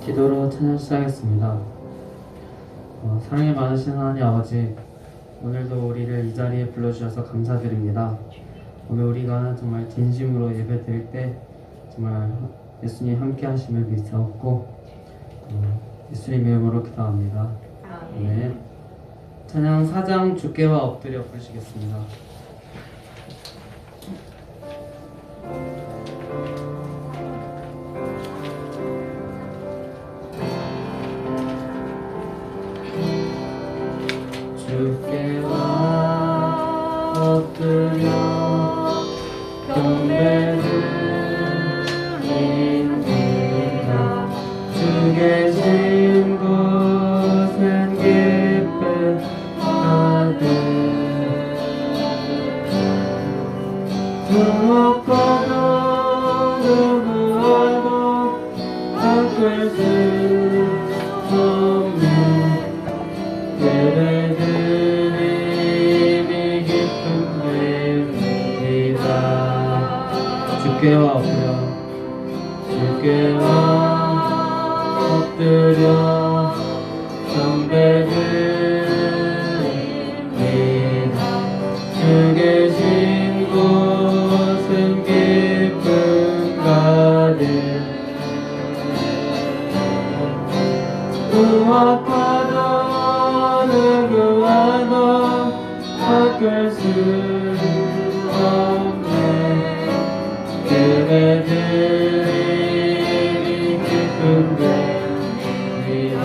기도로 찬양 시작하겠습니다. 사랑이 많으신 하나님 아버지, 오늘도 우리를 이 자리에 불러주셔서 감사드립니다. 오늘 우리가 정말 진심으로 예배 드릴 때 정말 예수님 함께 하심을 믿사옵고 예수님 이름으로 기도합니다. 네. 찬양 4장 주께와 엎드려 부르시겠습니다. 주께와 엎드려 경배드립니다. 주 계신 곳은 기쁨 가득 두렵고도 누구와도 바꿀 수 없는 예배드림이 기쁨 됩니다. 주께와 엎드려 경배드립니다. 주 계신 곳은 기쁨 가득 무엇과도 누구와도 바꿀 수 없는 예배드림이 기쁨 됩니다.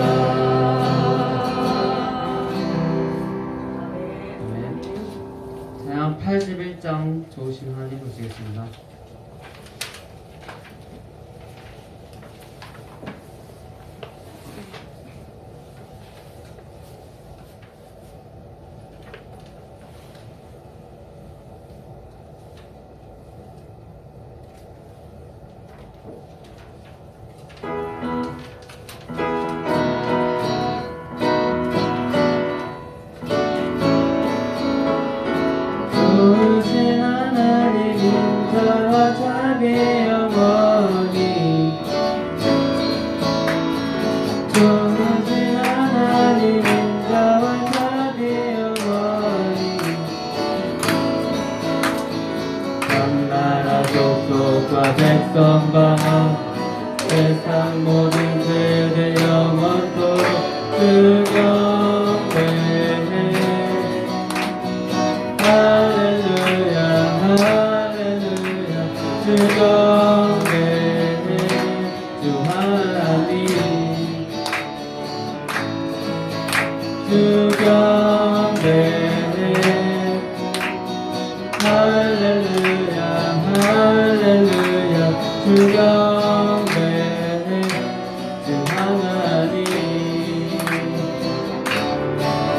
찬양 81장 좋으신 하나님 보시겠습니다. 좋으신 하나님 인자와 자비 영원히 좋으신 하나님 인자와 자비 영원히 한 나라 족속과 백성 방언 세상 모든 세대 영원토록 주 경배해 할렐루야 할렐루야 주 경배해 주 하나님 주 경배해 할렐루야 할렐루야 주 경배해 주 하나님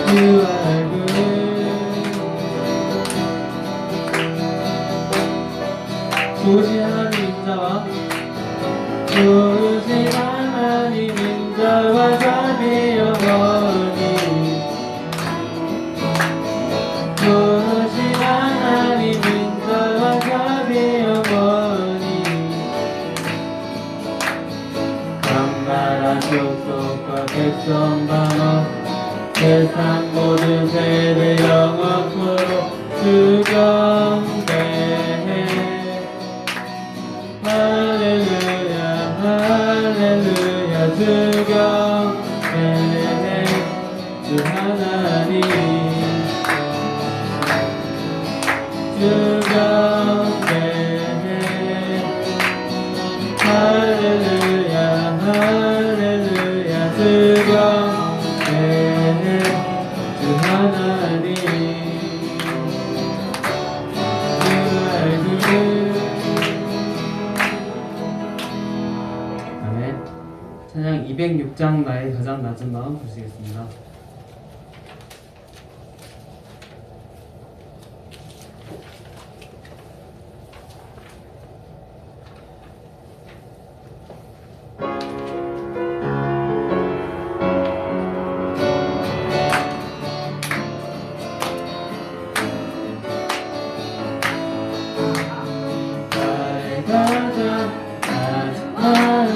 주 알고 좋으신 하나님 인자와 좋으신 하나님 인자와 자비 영원히 좋으신 하나님 인자와 자비 영원히 강나라 족속과 백성 방언 세상 모든 세대 영원토록 주 경배해 할렐루야 할렐루야 주 경배해 주 하나님 주 경배해 할렐루야 할렐루야 주 경배해 주 하나님 주 알고 찬양 206장 나의 가장 낮은 마음 부르시겠습니다. 나의 가장 낮은 마음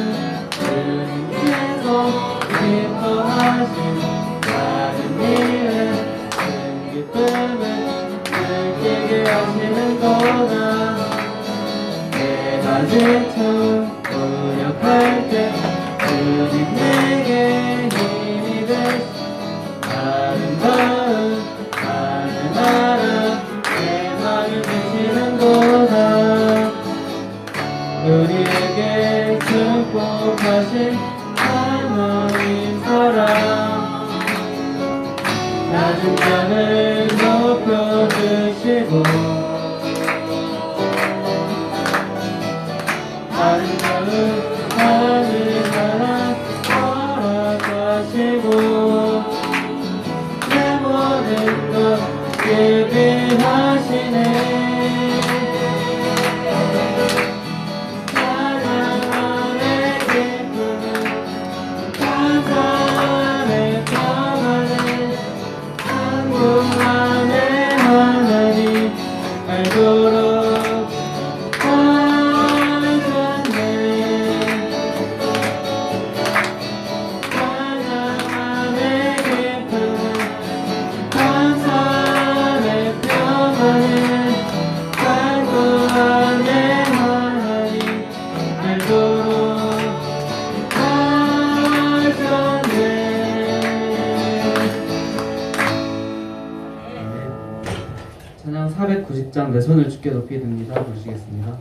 주님께서 되시는구나. 내가 지쳐 무력할 때 주님 내게 힘이 되시 아름다운 하늘나라 내 맘을 주시는구나. 우리에게 축복하신 하나님 사랑 낮은 자를 높여주시고 아름다운 하늘나라 허락하시고 내 모든 것 예배하시네. 찬양 490장 내 손을 주께 높이 듭니다. 부르시겠습니다.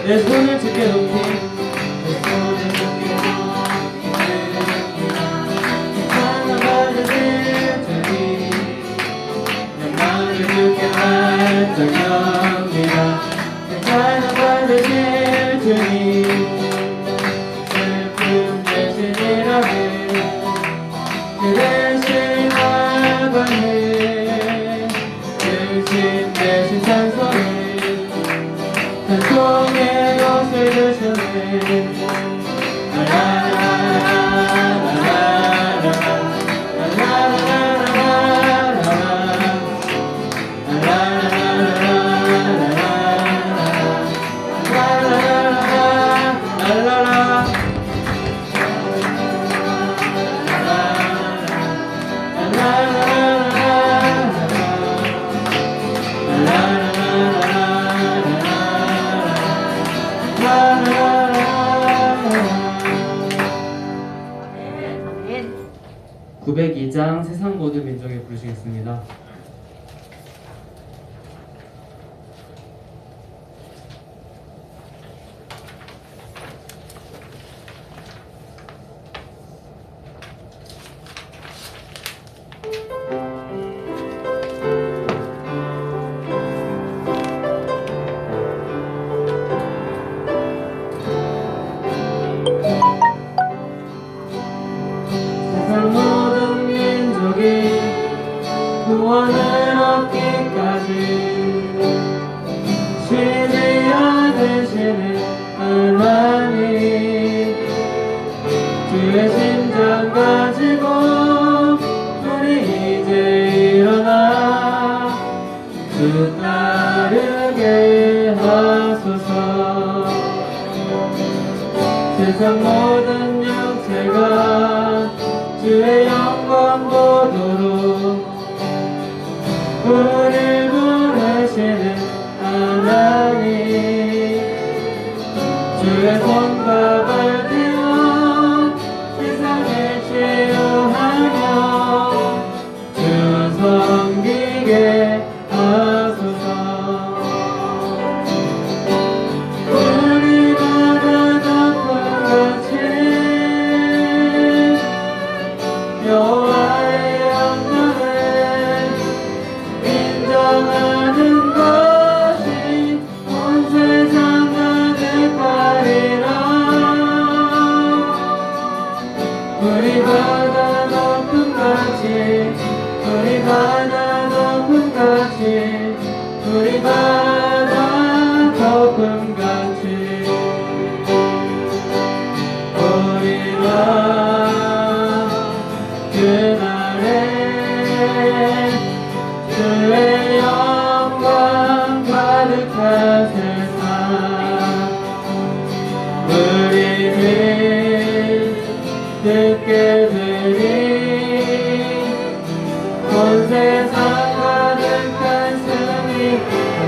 내 손을 주께 높이 아멘. 902장 세상 모든 민족에 부르시겠습니다. 세상 모든 민족이 구원을 얻기까지 신이여 되시는 하나님 주의 심장 가지고 우리 이제 일어나 주 따르게 하소서. 세상 모든 영체가 주의 영광 보도록 우릴 부르시는 손과 발 대어 세상을 치유하며 주 섬기게 하소서. 우리 바다 덮음같이 여호와의 영광을 인정하는 것이 온 세상 가득하리라. 우리 바다 덮음같이 우리 바다 덮음같이 우리 바다 덮음같이 우리가 그날에 주의 영광 가득한 세상 우리 귀 듣게 되리. 온 세상 가득한 승리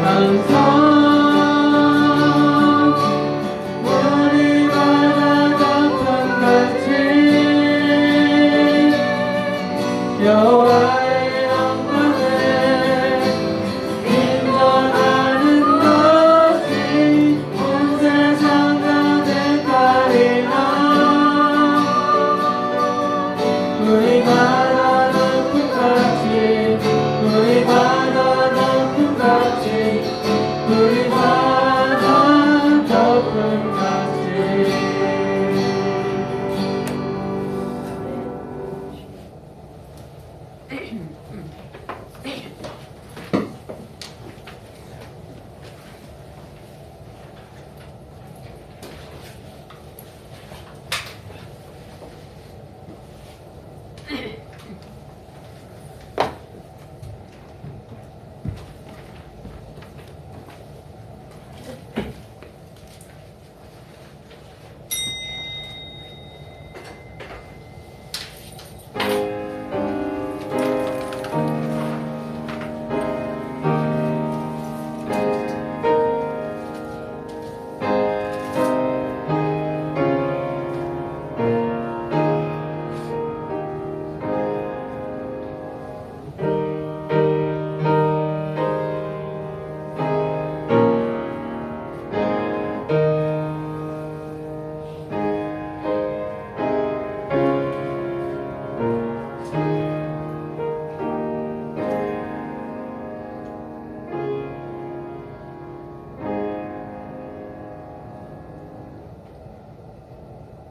방송 우리 바다 덮음같이 여호와의 영광을 인정하는 것이 온 세상 가득하리라. 우리 바다 덮음같이 우리 바다 덮음같이 우리 바다 덮음같이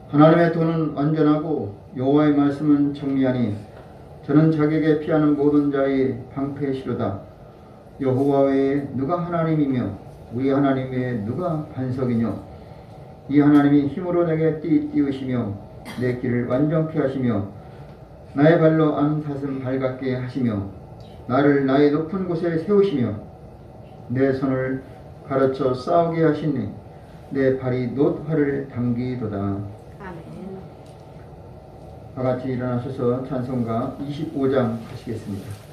하나님의 도는 완전하고 여호와의 말씀은 정리하니 저는 자기에게 피하는 모든 자의 방패시로다. 여호와 외에 누가 하나님이며 우리 하나님 외에 누가 반석이뇨. 이 하나님이 힘으로 내게 띄우시며 내 길을 완전케 하시며 나의 발로 암사슴 발같게 하시며 나를 나의 높은 곳에 세우시며 내 손을 가르쳐 싸우게 하시니 내 발이 놋화를 당기도다. 다같이 일어나셔서 찬송가 25장 하시겠습니다.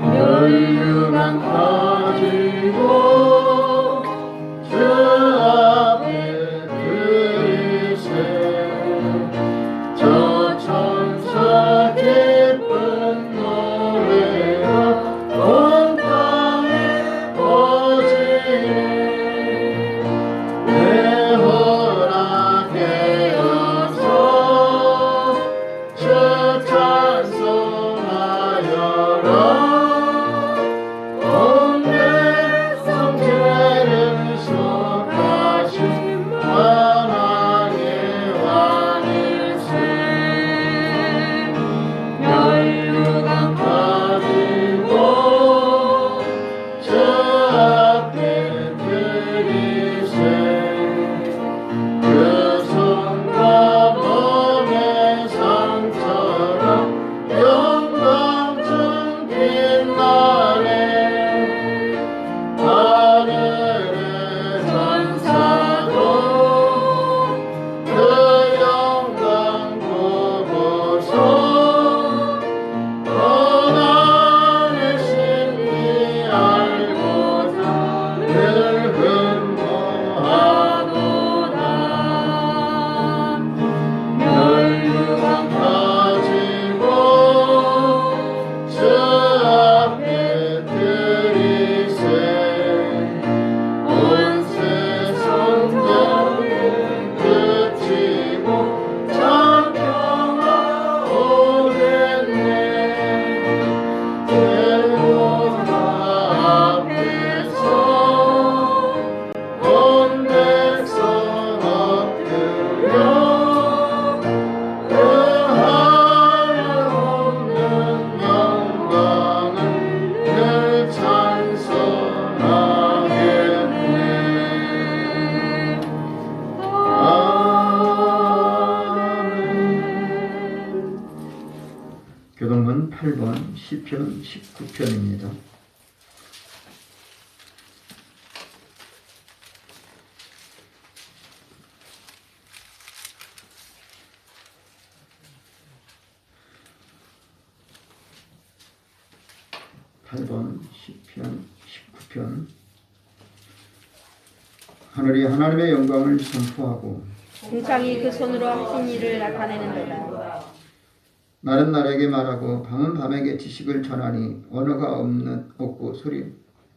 혈류강 터지고 8번 시편 19편입니다. 시편 19편. 하늘이 하나님의 영광을 선포하고 궁창이 그 손으로 하신 일을 나타내는도다. 날은 날에게 말하고 밤은 밤에게 지식을 전하니 언어가 없고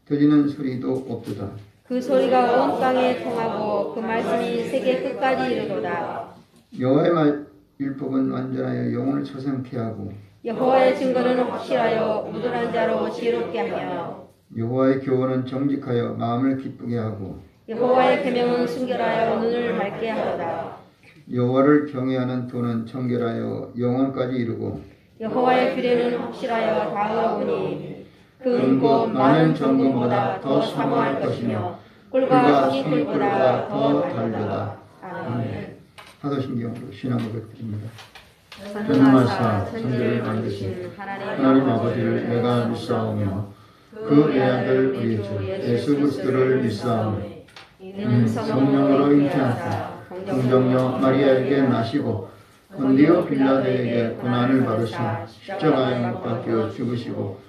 들리는 소리도 없도다. 그 소리가 온 땅에 통하고 그 말씀이 세계 끝까지 이르도다. 여호와의 율법은 완전하여 영혼을 처생케 하고 여호와의 증거는 확실하여 우둔한 자로 지혜롭게 하며 여호와의 교훈은 정직하여 마음을 기쁘게 하고 여호와의 계명은 순결하여 눈을 밝게 하도다. 여호와를 경외하는 도는 정결하여 영혼까지 이르고 여호와의 규례는 확실하여 다가오니 그 은고 많은 정금보다 더 사모할 것이며 꿀과 성의꿀보다 더 달도다. 아멘. 사도신경으로 신앙 고백드립니다. 전능하사 천지를 만드신 하나님 아버지를 내가 믿사오며 그 외아들 우리 주 예수 그리스도를 믿사오며 이는 성령으로 잉태하사 동정녀 마리아에게 나시고 본디오 빌라도에게 고난을 받으사 십자가에 못 박혀 죽으시고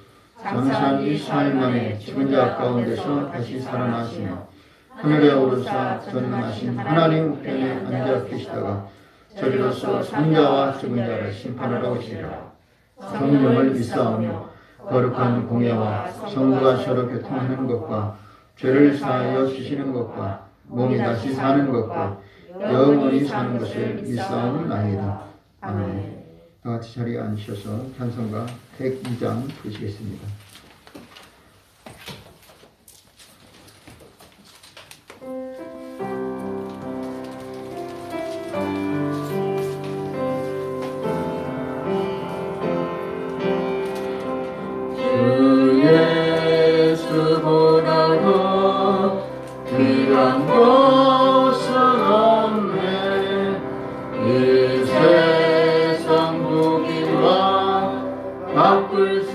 장사한 지 4일 만에 죽은 자 가운데서 다시 살아나시며 하늘에 오르사 전능하신 하나님 우편에 앉아 계시다가 저리로서 산자와 죽은 자를 심판하러 오시리라. 성령을 믿사오며 거룩한 공예와 성부가 서로 교통하는 것과 죄를 사하여 주시는 것과 몸이 다시 사는 것과 영원히 사는 것을 믿사옵나이다. 아멘. 다같이 자리에 앉으셔서 찬송가 102장 부르시겠습니다. 예수보다도 귀한 것은 없네. 이 세상 무기와 바꿀 수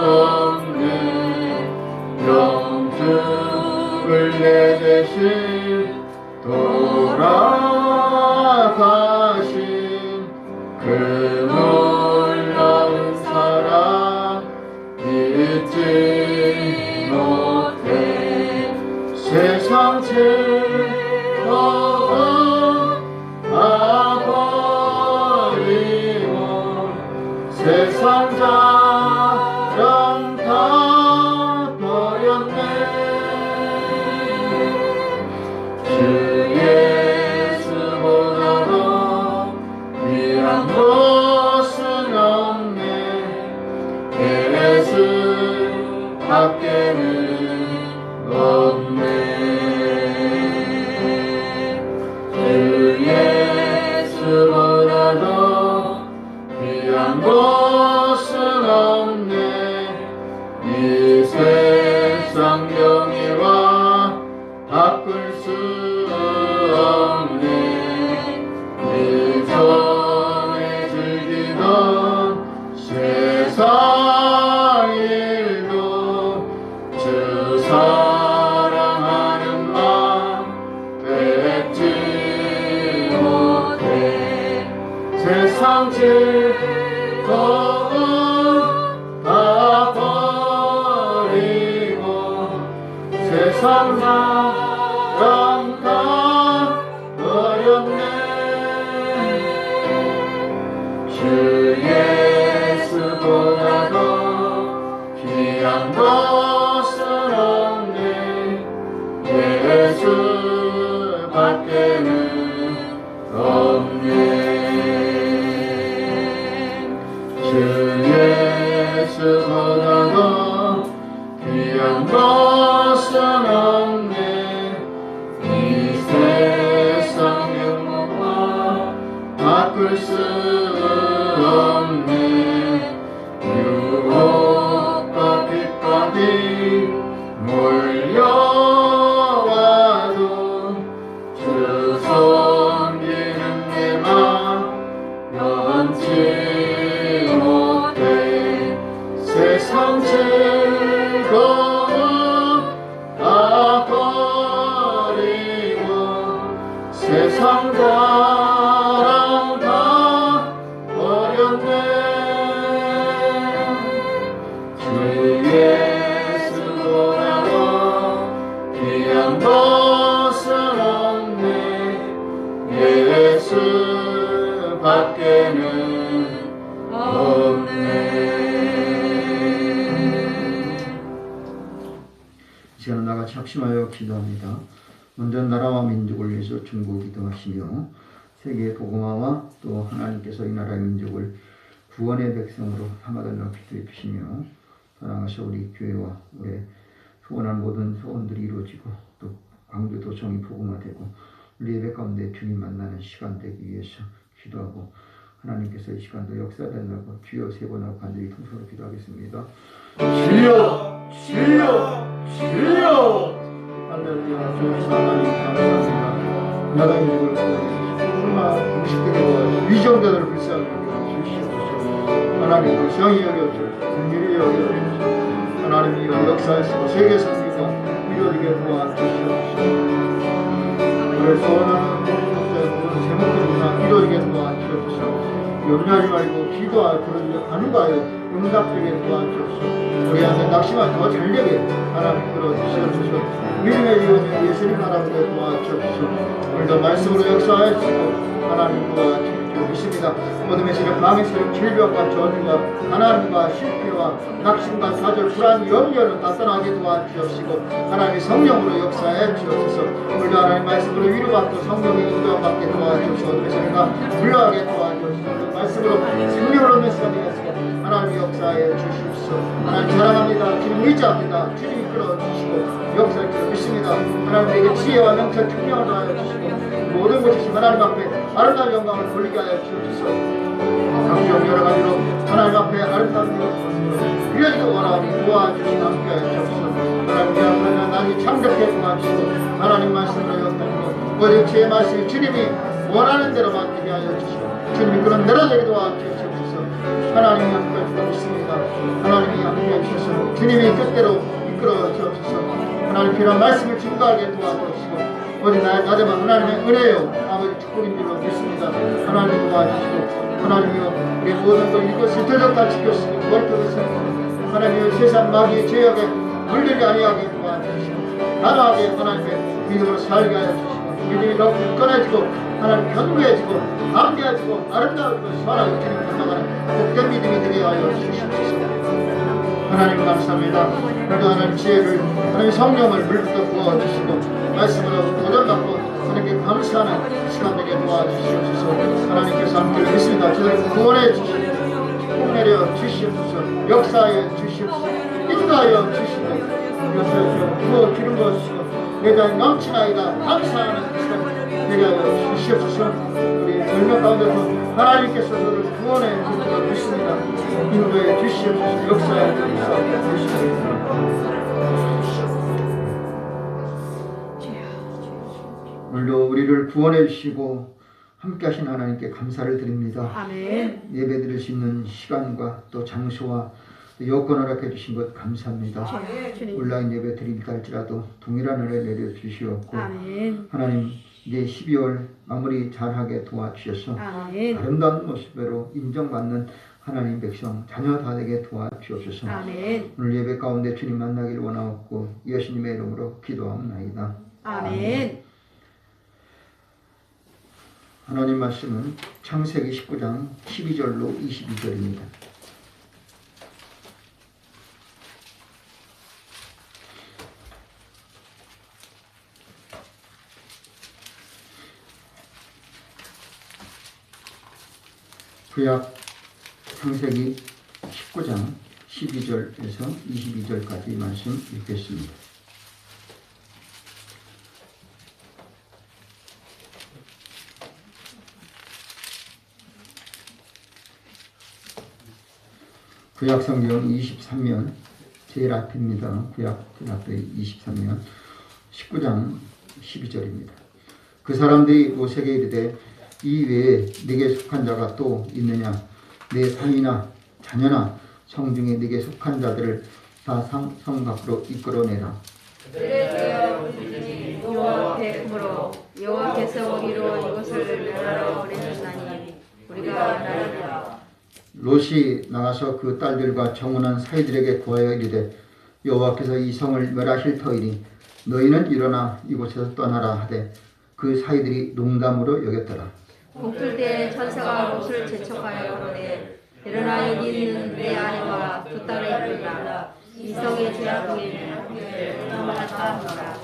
없네. 영주를 내 대신 돌아가신 그 놀라운 사랑 잊지 못해. 세상 즐거움 다 버리고 세상 자랑 다 버렸네. 주 예수보다도 귀한 것은 없네. 예수 밖에는 없네. 주 예수보다도 귀한 것은 없네. 이 세상 경외와 바꿀 수 없네. 그 전에 즐기던 세상 일도 주 사랑하는 마음 뺏지 못해. 세상 즐거움 다 버리고 세상 사랑 다 버렸네. 주 예수보다도 귀한 것은 없네. 예수 밖에는 없네. 세상 사랑 다 버렸네. 주 예수 보라고 귀한 것은 없네. 예수 밖에는 없네. 이 시간은 나같이 합심하여 기도합니다. 먼저 나라와 민족을 위해서 중보 기도하시며 세계 복음화와 또 하나님께서 이 나라의 민족을 구원의 백성으로 삼아달라고 기도해 주시며 사랑하셔 우리 교회와 우리 소원한 모든 소원들이 이루어지고 또 광주도청이 복음화되고 우리 예배 가운데 주님 만나는 시간 되기 위해서 기도하고 하나님께서 이 시간도 역사달라고 주여 세 번 하고 간절히 통성으로 기도하겠습니다. 주여 주여 주여. 할렐루야. 주여 하나님 감사합니다. 나라의 민족을 구원해 음식들이 위정자들을 불쌍히 여겨주시옵소서. 하나님 불쌍히 여겨주시옵소서. 긍휼히 여겨주시옵소서. 하나님 이런 역사에서 세계 선교가 이루어지게 도와주시옵소서. 우리를 소원하는 모든 제목들이 다 이루어지게 도와주시옵소서. 염려하지 말고 기도하여 부르짖어 간구하여 응답되게 도와주옵소서. 우리 안에 낙심한 더 잘되게 하나님 끌어주시옵소서. 믿음의 이원이 예수님 나라보다 도와주옵소서. 오늘도 말씀으로 역사하시고 하나님 도와주옵소서. 믿습니다. 모든 메시지는 망했을 질병과 저주와 가난과 실패와 낙심과 좌절, 불안, 염려는 다 떠나게 도와주옵시고 하나님의 성령으로 역사해 주옵소서. 오늘도 하나님 말씀으로 위로받고 성령의 인도받게 도와주옵소서. 모든 메시지가 물러가게 도와주옵소서. 말씀으로 생명으로 메시지가 되었으고 하나님 역사해 주십시오. 하나님 사랑합니다. 주님 의지합니다. 주님 이끌어주시고 역사할 줄 믿습니다. 하나님에게 지혜와 명철 총명을 더하여 주시고 모든 것이 하나님 앞에 아름다운 영광을 돌리게 하여 주옵소서. 각종 여러 가지로 하나님 앞에 아름다운 영광을 빌려주고 원하니 도와주시고 함께 하여 주옵소서. 하나님 앞에 나니 참되게 도와주시고 하나님 말씀으로 역사하시고 모든 주의 말씀이 주님이 원하는 대로 맡기게 하여 주시고 주님이 그런 내려되게 도와주옵소서. 하나님이 함께 해주고 믿습니다. 하나님이 함께 해주셔서 주님이 뜻대로 이끌어 주옵소서. 하나님 필요한 말씀을 증거하게 도와주옵시고 어디 나대만 하나님의 은혜요 아버지 축복인 줄로 믿습니다. 하나님 도와주시고 하나님이여 우리 모든 것 이것을 대적다 지켰으니 무엇도 하나님이여 세상 마귀의 죄악에 물들지 아니하게 도와주시고 단호하게 하나님의 믿음으로 살게 하여 주시고 믿음이 높이 꺼내지고 하나님 견고해지고 담대해지고 아름다우고 선하고 주님 닮아가는 복된 믿음이 되게 하여 주시옵소서. 하나님 감사합니다. 오늘도 하나님 지혜를 하나님 성령을 물부터 부어주시고 말씀으로 도전받고 하나님께 감사하는 시간 되게 도와주시옵소서. 하나님께서 함께 믿습니다. 저희를 구원해 주시고 축복 내려 주시옵소서. 역사해 주시옵소서. 인도하여 주시고 역사에 부어 기름 부어주시고 내 자에 넘치나이다 감사하는 시간 되게 하여 주시옵소서. 우리 열매 가운데서 하나님께서 너를 구원해 주시고 믿습니다. 인도해 주시옵소서. 역사해 주시옵소서. 오늘도 우리를 구원해 주시고 함께 하신 하나님께 감사를 드립니다. 아멘. 예배 드릴 수 있는 시간과 또 장소와 또 여건을 허락해 주신 것 감사합니다. 온라인 예배 드린다 할지라도 동일한 은혜 내려 주시옵고 아멘. 하나님 이제 12월 마무리 잘하게 도와주셔서 아멘. 아름다운 모습으로 인정받는 하나님 백성 자녀 다 되게 도와주옵소서. 아멘. 오늘 예배 가운데 주님 만나길 원하옵고 예수님의 이름으로 기도합나이다. 아멘. 하나님 말씀은 창세기 19장 12절로 22절입니다. 구약 창세기 19장 12절에서 22절까지 말씀 읽겠습니다. 구약 성경 23면 제일 앞입니다. 구약 제일 앞에 23면 19장 12절입니다. 그 사람들이 모세에게 이르되 이 외에 네게 속한 자가 또 있느냐? 내 상이나 자녀나 성중에 네게 속한 자들을 다 성 밖으로 이끌어내라. 그래서 여호와 앞에 품으로 여호와께서 우리로 이것을 멸하러 보내셨나니 우리가 멸하리라. 롯이 나가서 그 딸들과 정혼한 사이들에게 구하여 이르되 여호와께서 이 성을 멸하실 터이니 너희는 일어나 이곳에서 떠나라 하되 그 사이들이 농담으로 여겼더라. 동틀 때 천사가 롯을 재촉하여 그러되 일어나 여기 있는 내 아내와 두 딸을 이끌라. 이 성의 제약국에 넘어갔다 하노라.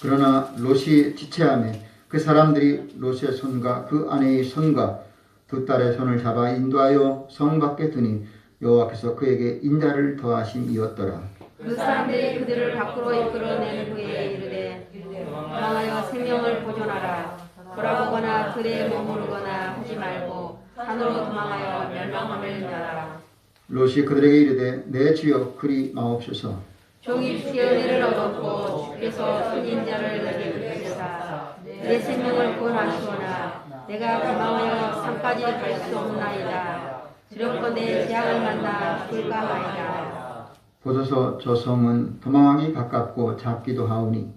그러나 롯이 지체하며 그 사람들이 롯의 손과 그 아내의 손과 두 딸의 손을 잡아 인도하여 성 밖에 두니 여호와께서 그에게 인자를 더하심이었더라. 그 사람들이 그들을 밖으로 이끌어낸 후에 이르되 도망하여 생명을 보존하라. 돌아보거나 들에 머무르거나 하지 말고 산으로 도망하여 멸망함을 면하라. 롯이 그들에게 이르되 내 주여 그리 마옵소서. 종이 주의 은혜를 얻었고 주께서 선인자를 내게 주시사 내 생명을 구원하시오나 내가 도망하여 산까지 갈 수 없나이다. 두렵건대 재앙을 만나 불가하이다. 보소서 저 성은 도망하기 가깝고 작기도 하오니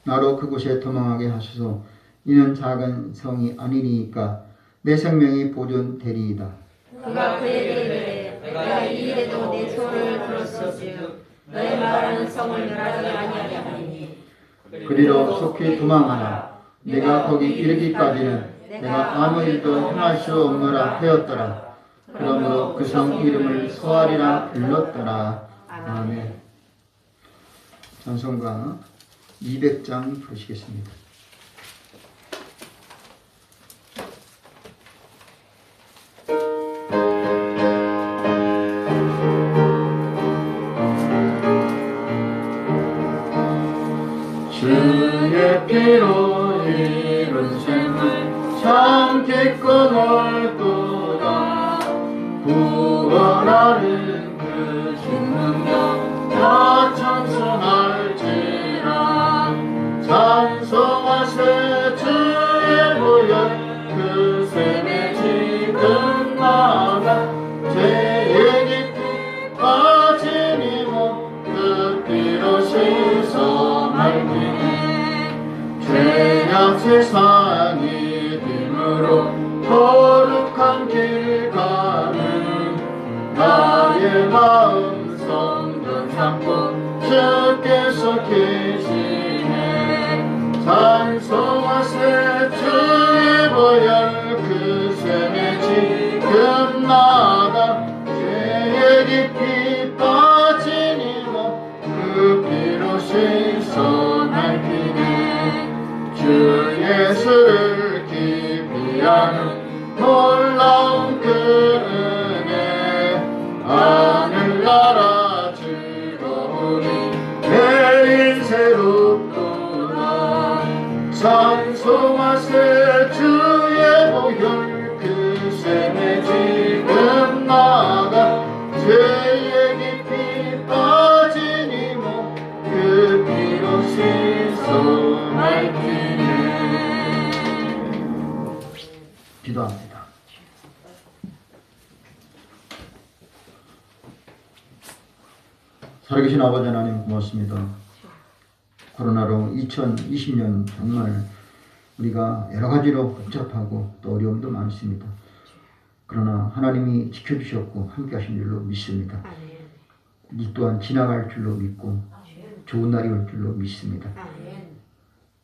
나로 그곳에 도망하게 하소서. 이는 작은 성이 아니니까 내 생명이 보존되리이다. 그가 그에게 이르되 내가 이 일에도 내 손을 들었을즉 너의 말하는 성을 멸하지 아니하리니 그리로 속히 도망하라. 내가 거기 이르기까지는 내가 아무 일도 행할 수 없노라 하였더라. 그러므로 그 성 이름을 소알이라 불렀더라. 아멘. 찬송가 200장 부르시겠습니다. 주의 피로 이룬 셈을 참 깊고 넓도다. 구원하는 그 신능력 다 찬송할지라. 찬송하세 주의 보혈 그 셈에 지금 나가 죄의 깊이 빠진 이모 그 피로 씻어 말미니 죄악 세상이 됨으로 거룩한 길 가는 나의 마음 성전 삼고 주께서 계시네. 찬송하세 주의 보혈 그 셈에 지금 나가 죄의 깊이 빠진 이모 그 피로 씻어 날피네. 주 예수를 깊이 아는 놀라운 그 은혜 하늘나라 즐거우니 매일 새롭도다. 찬송하세 주의 보혈 그 셈에 지금 나가 죄의 깊이 빠진 이모 그 피로 씻어 말기네. 기도합니다. 살아계신 아버지 하나님 고맙습니다. 코로나로 2020년 정말 우리가 여러 가지로 복잡하고 또 어려움도 많습니다. 그러나 하나님이 지켜주셨고 함께 하신 줄로 믿습니다. 이 또한 지나갈 줄로 믿고 좋은 날이 올 줄로 믿습니다.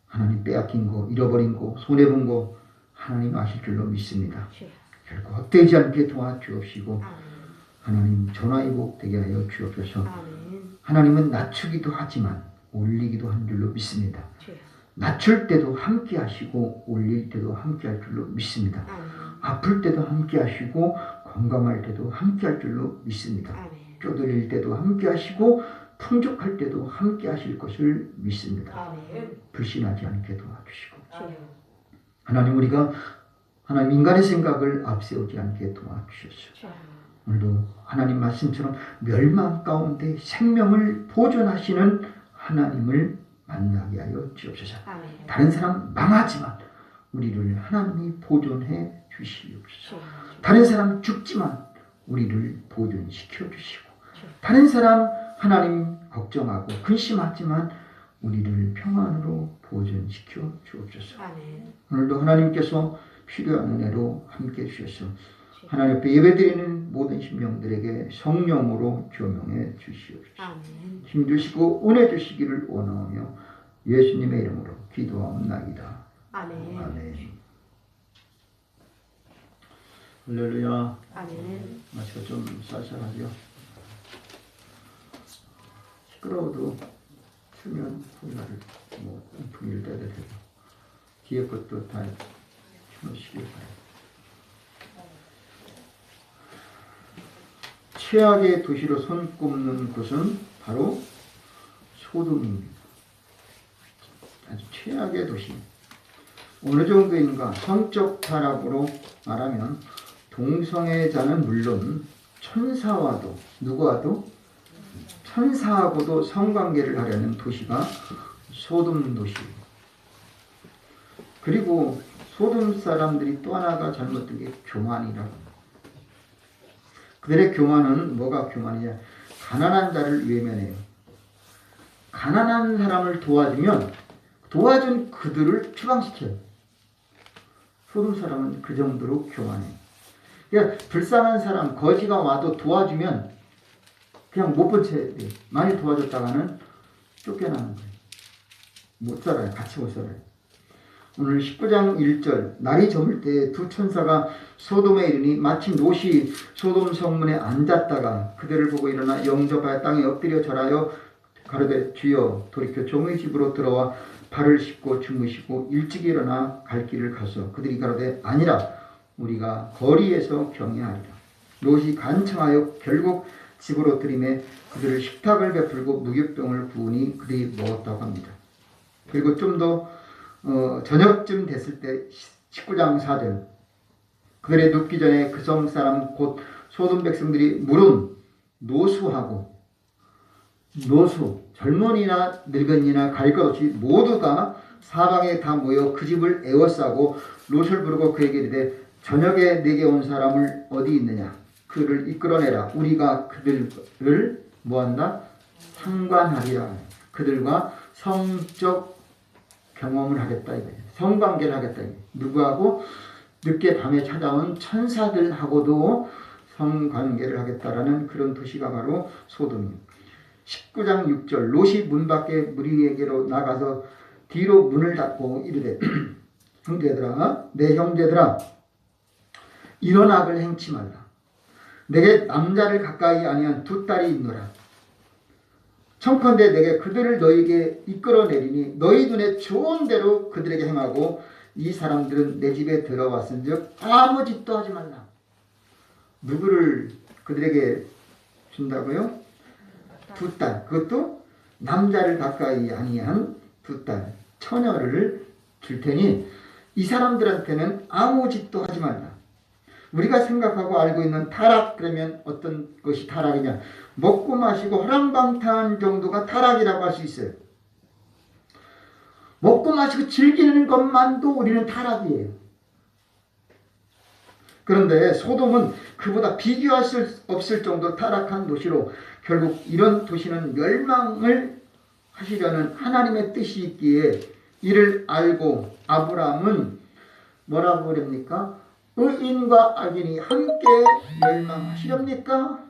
하나님 빼앗긴 거, 잃어버린 거, 손해본 거 하나님 아실 줄로 믿습니다. 결코 헛되지 않게 도와주옵시고 하나님 전화위복 되게 하여 주옵소서. 하나님은 낮추기도 하지만 올리기도 한 줄로 믿습니다. 낮출 때도 함께 하시고 올릴 때도 함께 할 줄로 믿습니다. 아플 때도 함께 하시고 건강할 때도 함께 할 줄로 믿습니다. 쪼들릴 때도 함께 하시고 풍족할 때도 함께 하실 것을 믿습니다. 불신하지 않게 도와주시고 하나님 우리가 하나님 인간의 생각을 앞세우지 않게 도와주셔서 오늘도 하나님 말씀처럼 멸망 가운데 생명을 보존하시는 하나님을 만나게 하여 주옵소서. 다른 사람 망하지만 우리를 하나님이 보존해 주시옵소서. 다른 사람 죽지만 우리를 보존시켜 주시고 다른 사람 하나님 걱정하고 근심하지만 우리를 평안으로 보존시켜 주옵소서. 아멘. 오늘도 하나님께서 필요한 은혜로 함께 주셔서 하나님 앞에 예배드리는 모든 심령들에게 성령으로 교명해 주시옵소서. 아멘. 힘주시고 은혜 주시기를 원하오며 예수님의 이름으로 기도하옵나이다. 아멘. 아멘. 할렐루야. 아멘. 마치가 좀 쌀쌀하죠. 시끄러워도 수면 분할을 분일 때도 되고 뒤에 것도 다 켜놓으시길 바랍니다. 최악의 도시로 손꼽는 곳은 바로 소돔입니다. 아주 최악의 도시. 어느 정도인가 성적 타락으로 말하면 동성애자는 물론 천사와도 누구와도 천사하고도 성관계를 하려는 도시가 소돔 도시입니다. 그리고 소돔 사람들이 또 하나가 잘못된 게 교만이라고. 그들의 교만은 뭐가 교만이냐? 가난한 자를 외면해요. 가난한 사람을 도와주면 도와준 그들을 추방시켜요. 소돔 사람은 그 정도로 교만해요. 그러니까 불쌍한 사람, 거지가 와도 도와주면 그냥 못 본 채 돼요. 많이 도와줬다가는 쫓겨나는 거예요. 못 살아요. 같이 못 살아요. 오늘 19장 1절 날이 저물 때 두 천사가 소돔에 이르니 마침 롯이 소돔 성문에 앉았다가 그들을 보고 일어나 영접하여 땅에 엎드려 절하여 가로되 주여 돌이켜 종의 집으로 들어와 발을 씻고 주무시고 일찍 일어나 갈 길을 가서 그들이 가로되 아니라 우리가 거리에서 경외하리라. 롯이 간청하여 결국 집으로 들이매 그들을 식탁을 베풀고 무교병을 부으니 그들이 먹었다고 합니다. 그리고 좀 더 저녁쯤 됐을 때 19장 4절 그들의 눕기 전에 그 성 사람 곧 소돔 백성들이 물은 노수하고 젊은이나 늙은이나 가릴 것 없이 모두가 사방에 다 모여 그 집을 에워싸고 롯을 부르고 그에게 이르되 저녁에 내게 온 사람을 어디 있느냐 그를 이끌어내라. 우리가 그들을 뭐한다? 상관하리라. 그들과 성적 경험을 하겠다 이거예요. 성관계를 하겠다 이거예요. 누구하고? 늦게 밤에 찾아온 천사들하고도 성관계를 하겠다라는 그런 도시가 바로 소돔이에요. 19장 6절 롯이 문 밖에 무리에게로 나가서 뒤로 문을 닫고 이르되 형제들아 내 형제들아 이런 악을 행치 말라. 내게 남자를 가까이 아니한 두 딸이 있노라. 청컨대 내게 그들을 너희에게 이끌어내리니 너희 눈에 좋은 대로 그들에게 행하고 이 사람들은 내 집에 들어왔은즉 아무 짓도 하지 말라. 누구를 그들에게 준다고요? 두 딸. 그것도 남자를 가까이 아니한 두 딸. 처녀를 줄 테니 이 사람들한테는 아무 짓도 하지 말라. 우리가 생각하고 알고 있는 타락 그러면 어떤 것이 타락이냐? 먹고 마시고 허랑방탕한 정도가 타락이라고 할 수 있어요. 먹고 마시고 즐기는 것만도 우리는 타락이에요. 그런데 소돔은 그보다 비교할 수 없을 정도로 타락한 도시로 결국 이런 도시는 멸망을 하시려는 하나님의 뜻이 있기에 이를 알고 아브라함은 뭐라고 그럽니까? 의인과 악인이 함께 멸망하시렵니까?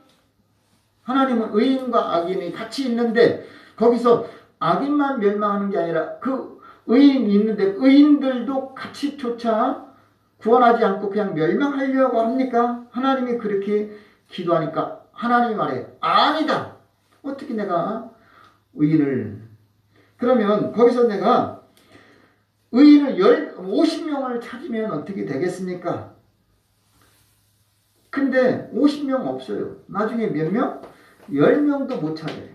하나님은 의인과 악인이 같이 있는데 거기서 악인만 멸망하는 게 아니라 그 의인이 있는데 의인들도 같이 쫓아 구원하지 않고 그냥 멸망하려고 합니까? 하나님이 그렇게 기도하니까 하나님이 말해요. 아니다. 어떻게 내가 의인을 그러면 거기서 내가 의인을 50명을 찾으면 어떻게 되겠습니까? 근데 50명 없어요. 나중에 몇 명? 10명도 못 찾아요.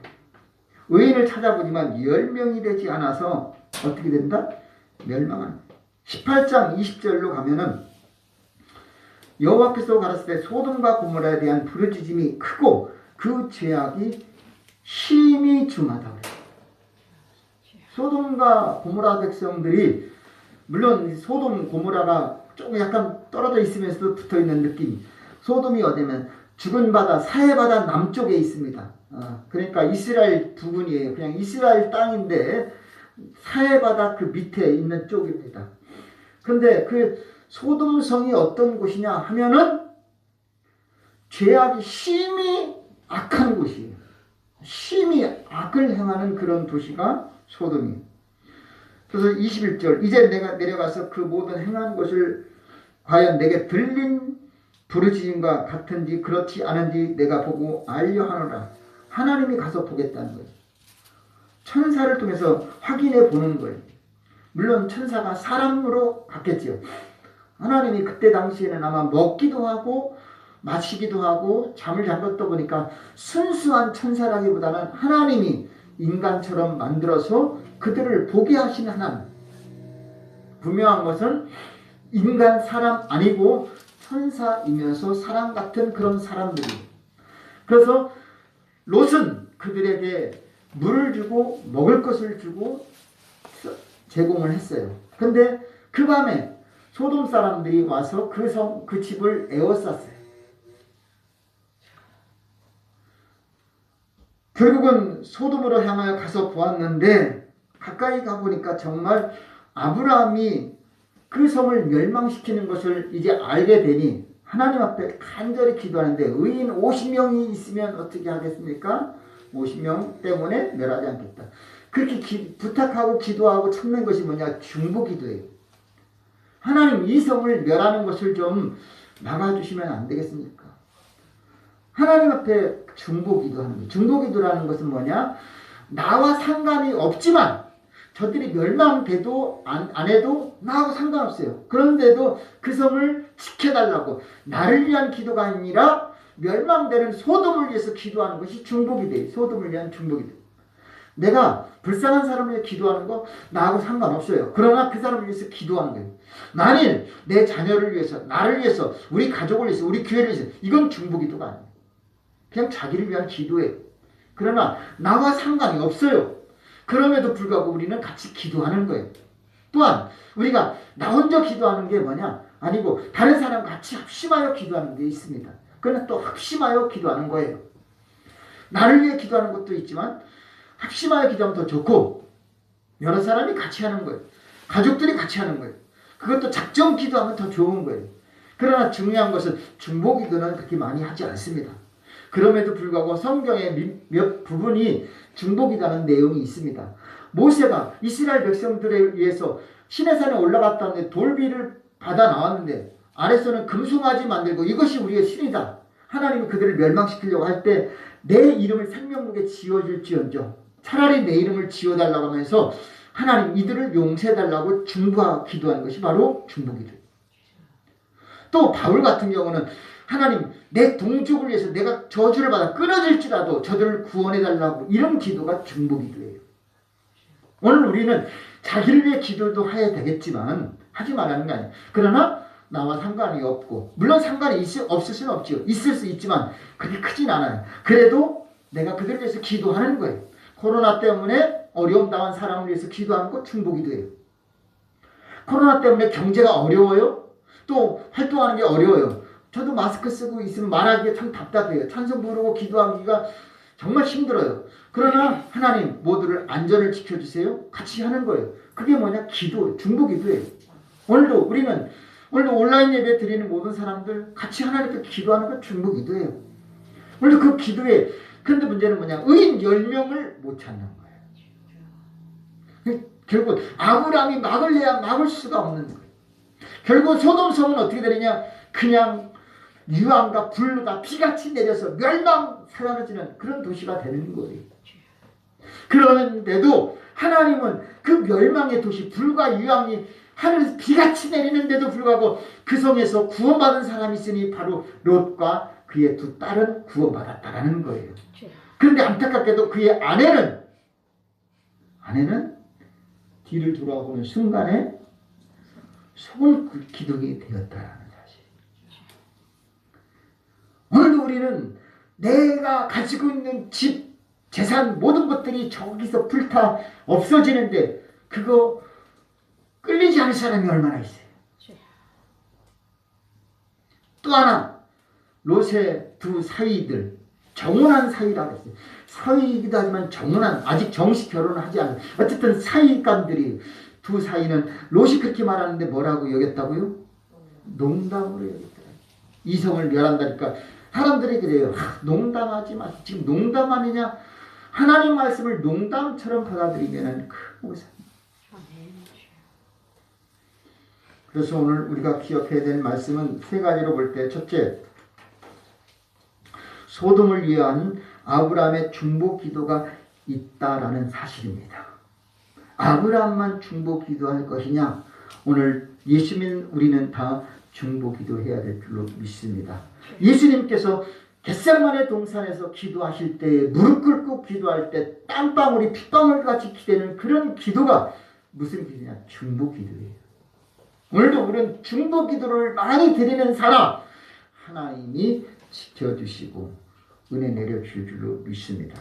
의인을 찾아보지만 10명이 되지 않아서 어떻게 된다? 멸망한. 18장 20절로 가면은 여호와께서 가라사대 소돔과 고모라에 대한 부르짖음이 크고 그 죄악이 심히 중하다. 소돔과 고모라 백성들이 물론 소돔 고모라가 조금 약간 떨어져 있으면서도 붙어있는 느낌. 소돔이 어디면 죽은 바다 사해 바다 남쪽에 있습니다. 그러니까 이스라엘 부근이에요. 그냥 이스라엘 땅인데 사해바다 그 밑에 있는 쪽입니다. 그런데 그 소돔성이 어떤 곳이냐 하면은 죄악이 심히 악한 곳이에요. 심히 악을 행하는 그런 도시가 소돔이에요. 그래서 21절 이제 내가 내려가서 그 모든 행한 것을 과연 내게 들린 부르짖음과 같은지 그렇지 않은지 내가 보고 알려 하노라. 하나님이 가서 보겠다는 거예요. 천사를 통해서 확인해 보는 거예요. 물론 천사가 사람으로 갔겠죠. 하나님이 그때 당시에는 아마 먹기도 하고 마시기도 하고 잠을 잠갔다 보니까 순수한 천사라기보다는 하나님이 인간처럼 만들어서 그들을 보게 하신 하나님. 분명한 것은 인간 사람 아니고 천사이면서 사람 같은 그런 사람들이. 그래서 롯은 그들에게 물을 주고 먹을 것을 주고 제공을 했어요. 근데 그 밤에 소돔 사람들이 와서 그 집을 에워쌌어요. 결국은 소돔으로 향하여 가서 보았는데 가까이 가보니까 정말 아브라함이 그 성을 멸망시키는 것을 이제 알게 되니 하나님 앞에 간절히 기도하는데 의인 50명이 있으면 어떻게 하겠습니까? 50명 때문에 멸하지 않겠다. 그렇게 부탁하고 기도하고 찾는 것이 뭐냐? 중보기도예요. 하나님 이 성을 멸하는 것을 좀 막아주시면 안 되겠습니까? 하나님 앞에 중보기도하는 거예요. 중보기도라는 것은 뭐냐? 나와 상관이 없지만 저들이 멸망돼도 안 해도 나하고 상관없어요. 그런데도 그 성을 지켜달라고 나를 위한 기도가 아니라 멸망되는 소돔을 위해서 기도하는 것이 중보기도예요. 소돔을 위한 중보기도. 내가 불쌍한 사람을 위해 기도하는 거 나하고 상관없어요. 그러나 그 사람을 위해서 기도하는 거예요. 만일 내 자녀를 위해서, 나를 위해서, 우리 가족을 위해서, 우리 교회를 위해서 이건 중보기도가 아니에요. 그냥 자기를 위한 기도예요. 그러나 나와 상관이 없어요. 그럼에도 불구하고 우리는 같이 기도하는 거예요. 또한 우리가 나 혼자 기도하는 게 뭐냐? 아니고 다른 사람과 같이 합심하여 기도하는 게 있습니다. 그러나 또 합심하여 기도하는 거예요. 나를 위해 기도하는 것도 있지만 합심하여 기도하면 더 좋고 여러 사람이 같이 하는 거예요. 가족들이 같이 하는 거예요. 그것도 작정 기도하면 더 좋은 거예요. 그러나 중요한 것은 중보기도는 그렇게 많이 하지 않습니다. 그럼에도 불구하고 성경의 몇 부분이 중보기도하는 내용이 있습니다. 모세가 이스라엘 백성들에 위해서 시내산에 올라갔다는데 돌비를 받아 나왔는데 아래서는 금송아지 만들고 이것이 우리의 신이다. 하나님이 그들을 멸망시키려고 할 때 내 이름을 생명록에 지어줄지언정 차라리 내 이름을 지어달라고 하면서 하나님 이들을 용서해달라고 기도하는 것이 바로 중보기도. 또 바울 같은 경우는 하나님 내 동족을 위해서 내가 저주를 받아 끊어질지라도 저들을 구원해달라고 이런 기도가 중보기도예요. 오늘 우리는 자기를 위해 기도도 해야 되겠지만 하지 말라는 게 아니에요. 그러나 나와 상관이 없고 물론 상관이 없을 수는 없지요. 있을 수 있지만 그렇게 크진 않아요. 그래도 내가 그들을 위해서 기도하는 거예요. 코로나 때문에 어려움 당한 사람을 위해서 기도하는 것 중보기도예요. 코로나 때문에 경제가 어려워요. 또 활동하는 게 어려워요. 저도 마스크 쓰고 있으면 말하기가 참 답답해요. 찬송 부르고 기도하기가 정말 힘들어요. 그러나 하나님 모두를 안전을 지켜주세요. 같이 하는 거예요. 그게 뭐냐? 기도, 중보기도예요. 오늘도 온라인 예배 드리는 모든 사람들 같이 하나님께 기도하는 건 중보기도예요. 오늘도 그 기도에 그런데 문제는 뭐냐? 의인 10명을 못 찾는 거예요. 결국 아브라함이 막을래야 막을 수가 없는 거예요. 결국 소돔성은 어떻게 되느냐? 그냥 유황과 불로가 비같이 내려서 멸망 사라지는 그런 도시가 되는 거예요. 그런데도 하나님은 그 멸망의 도시 불과 유황이 하늘에서 비같이 내리는데도 불구하고 그 성에서 구원받은 사람이 있으니 바로 롯과 그의 두 딸은 구원받았다라는 거예요. 그런데 안타깝게도 그의 아내는 뒤를 돌아보는 순간에 소금 기둥이 되었다라는 사실. 오늘도 우리는 내가 가지고 있는 집, 재산 모든 것들이 저기서 불타 없어지는데 그거 끌리지 않을 사람이 얼마나 있어요. 또 하나 롯의 두 사위들 정혼한 사이라고 했어요. 사이이기도 하지만 정혼한, 아직 정식 결혼을 하지 않은, 어쨌든 사이감들이, 두 사이는 롯이 그렇게 말하는데 뭐라고 여겼다고요? 농담으로 여겼더라고요. 이성을 멸한다니까 사람들이 그래요. 농담하지 마. 지금 농담하느냐? 하나님 말씀을 농담처럼 받아들이면 큰 오산입니다. 그래서 오늘 우리가 기억해야 될 말씀은 세 가지로 볼 때, 첫째, 소돔을 위한 아브라함의 중보 기도가 있다라는 사실입니다. 아브라함만 중보 기도할 것이냐? 오늘 예수 믿는 우리는 다 중보 기도해야 될 줄로 믿습니다. 예수님께서 겟세마네 동산에서 기도하실 때, 무릎 꿇고 기도할 때 땀방울이 핏방울 같이 기대는 그런 기도가 무슨 기도냐? 중보 기도예요. 오늘도 우리는 중보 기도를 많이 드리는 사람, 하나님이 지켜주시고 은혜 내려줄 줄로 믿습니다.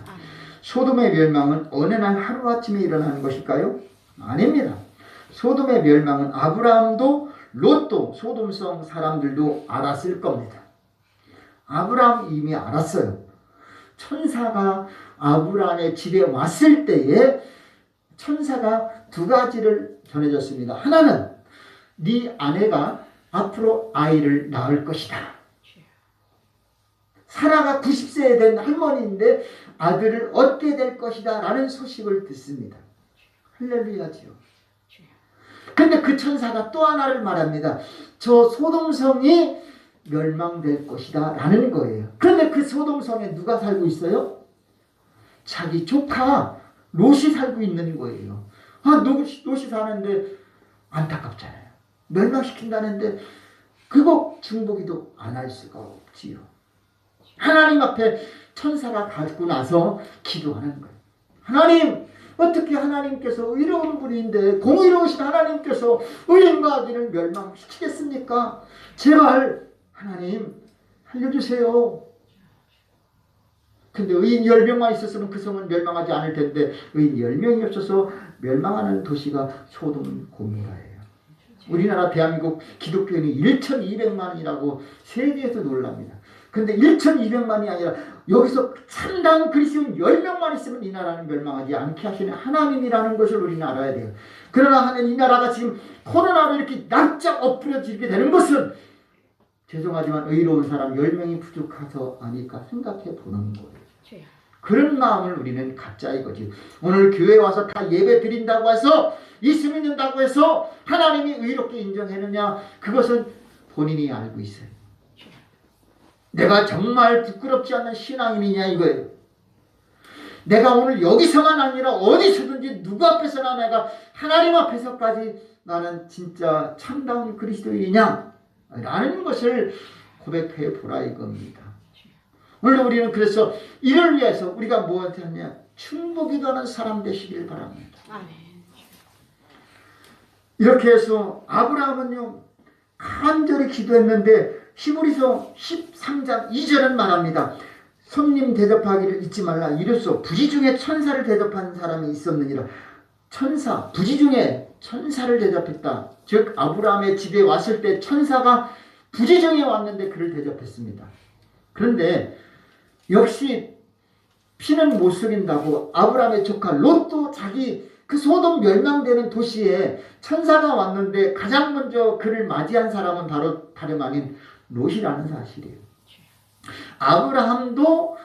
소돔의 멸망은 어느 날 하루아침에 일어나는 것일까요? 아닙니다. 소돔의 멸망은 아브라함도 롯도 소돔성 사람들도 알았을 겁니다. 아브라함 이미 알았어요. 천사가 아브라함의 집에 왔을 때에 천사가 두 가지를 전해줬습니다. 하나는 네 아내가 앞으로 아이를 낳을 것이다. 사라가 90세 된 할머니인데 아들을 얻게 될 것이다 라는 소식을 듣습니다. 할렐루야지요. 근데 그 천사가 또 하나를 말합니다. 저 소돔성이 멸망될 것이다 라는 거예요. 그런데 그 소돔성에 누가 살고 있어요? 자기 조카 롯이 살고 있는 거예요. 롯이 사는데 안타깝잖아요. 멸망시킨다는데 그거 중보기도 안 할 수가 없지요. 하나님 앞에 천사가 가고 나서 기도하는 거예요. 하나님, 어떻게 하나님께서 의로운 분인데 공의로우신 하나님께서 의인과 악인을 멸망시키겠습니까? 제발 하나님 살려주세요. 근데 의인 10명만 있었으면 그 성은 멸망하지 않을 텐데 의인 10명이 없어서 멸망하는 도시가 소돔 고모라예요. 우리나라 대한민국 기독교인이 1,200만이라고 세계에서 놀랍니다. 근데 1,200만이 아니라 여기서 참다운 그리스도인 10명만 있으면 이 나라는 멸망하지 않게 하시는 하나님이라는 것을 우리는 알아야 돼요. 그러나 하는 이 나라가 지금 코로나로 이렇게 납작 엎드려지게 되는 것은 죄송하지만 의로운 사람 10명이 부족해서 아닐까 생각해 보는 거예요. 그런 마음을 우리는 갖자 이거지. 오늘 교회 와서 다 예배 드린다고 해서 예수 믿는다고 해서 하나님이 의롭게 인정했느냐? 그것은 본인이 알고 있어요. 내가 정말 부끄럽지 않는 신앙인이냐 이거예요. 내가 오늘 여기서만 아니라 어디서든지 누구 앞에서나 내가 하나님 앞에서까지 나는 진짜 참다운 그리스도인이냐 라는 것을 고백해 보라 이겁니다. 오늘 우리는 그래서 이를 위해서 우리가 무엇을 하냐? 충복기도하는 사람 되시길 바랍니다. 이렇게 해서 아브라함은요 간절히 기도했는데 히브리서 13장 2절은 말합니다. 손님 대접하기를 잊지 말라. 이로써 부지 중에 천사를 대접한 사람이 있었느니라. 천사, 부지 중에 천사를 대접했다. 즉 아브라함의 집에 왔을 때 천사가 부지 중에 왔는데 그를 대접했습니다. 그런데 역시 피는 못 속인다고 아브라함의 조카 롯도 자기 그 소돔 멸망되는 도시에 천사가 왔는데 가장 먼저 그를 맞이한 사람은 바로 다름 아닌 롯이라는 사실이에요. 아브라함도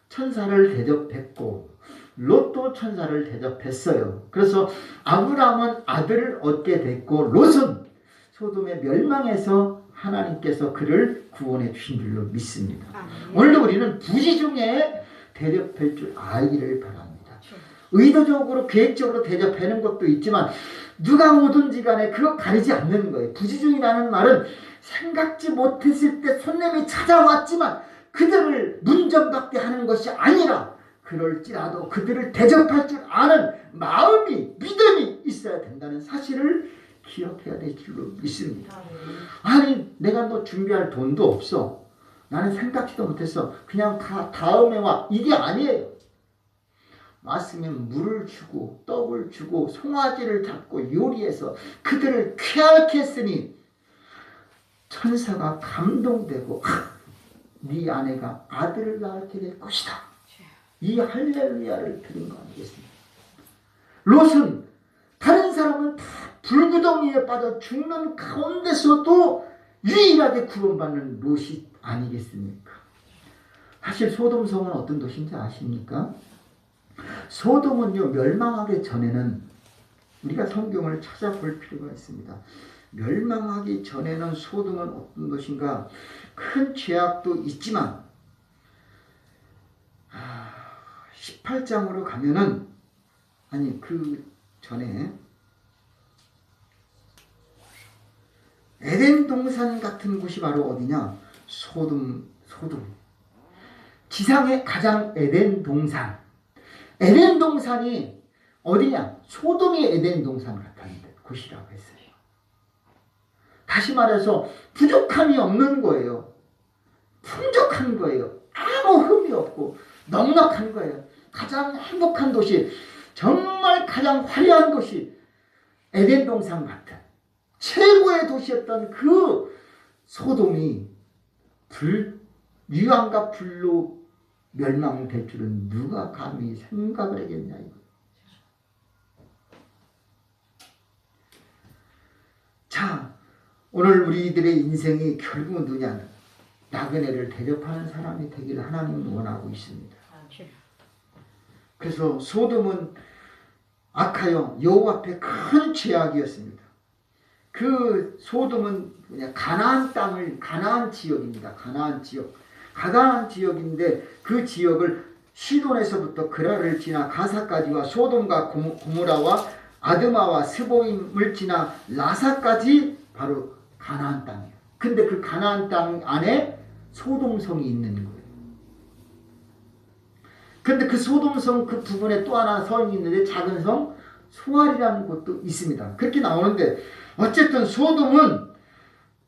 천사를 대접했고 롯도 천사를 대접했어요. 그래서 아브라함은 아들을 얻게 됐고 롯은 소돔의 멸망에서 하나님께서 그를 구원해 주신 줄로 믿습니다. 오늘도 우리는 부지 중에 대접할 줄 알기를 바랍니다. 의도적으로 계획적으로 대접하는 것도 있지만 누가 오든지 간에 그거 가리지 않는 거예요. 부지중이라는 말은 생각지 못했을 때 손님이 찾아왔지만 그들을 문전박대 하는 것이 아니라 그럴지라도 그들을 대접할 줄 아는 마음이 믿음이 있어야 된다는 사실을 기억해야 될 줄로 믿습니다. 아니 내가 너 준비할 돈도 없어. 나는 생각지도 못했어. 그냥 다음에 와. 이게 아니에요. 왔으면 물을 주고 떡을 주고 송아지를 잡고 요리해서 그들을 쾌하게 했으니 천사가 감동되고 네 아내가 아들을 낳게 될 것이다. 이 할렐루야를 들은 거 아니겠습니까? 롯은 다른 사람은 다 불구덩이에 빠져 죽는 가운데서도 유일하게 구원받는 롯이 아니겠습니까? 사실 소돔성은 어떤 도시인지 아십니까? 소돔은요, 멸망하기 전에는 우리가 성경을 찾아볼 필요가 있습니다. 멸망하기 전에는 소돔은 어떤 도시인가? 큰 죄악도 있지만 18장으로 가면은, 아니 그 전에 에덴 동산 같은 곳이 바로 어디냐? 소돔. 지상의 가장 에덴 동산. 에덴 동산이 어디냐? 소돔이 에덴 동산 같은 곳이라고 했어요. 다시 말해서 부족함이 없는 거예요. 풍족한 거예요. 아무 흠이 없고 넉넉한 거예요. 가장 행복한 도시, 정말 가장 화려한 도시, 에덴 동산 같은 최고의 도시였던 그 소돔이 유황과 불로 멸망될 줄은 누가 감히 생각을 하겠냐 이거. 자, 오늘 우리들의 인생이 결국은 누구냐? 나그네를 대접하는 사람이 되기를 하나님은 원하고 있습니다. 그래서 소돔은 악하여 여호와 앞에 큰 죄악이었습니다. 그 소돔은 가나안 지역입니다. 가나안 지역인데 그 지역을 시돈에서부터 그라를 지나 가사까지와 소돔과 고모라와 아드마와 스보임을 지나 라사까지 바로 가나안 땅이에요. 근데 그 가나안 땅 안에 소돔성이 있는 거예요. 근데 그 소돔성 그 부분에 또 하나 성이 있는데 작은 성 소알이라는 곳도 있습니다. 그렇게 나오는데 어쨌든 소돔은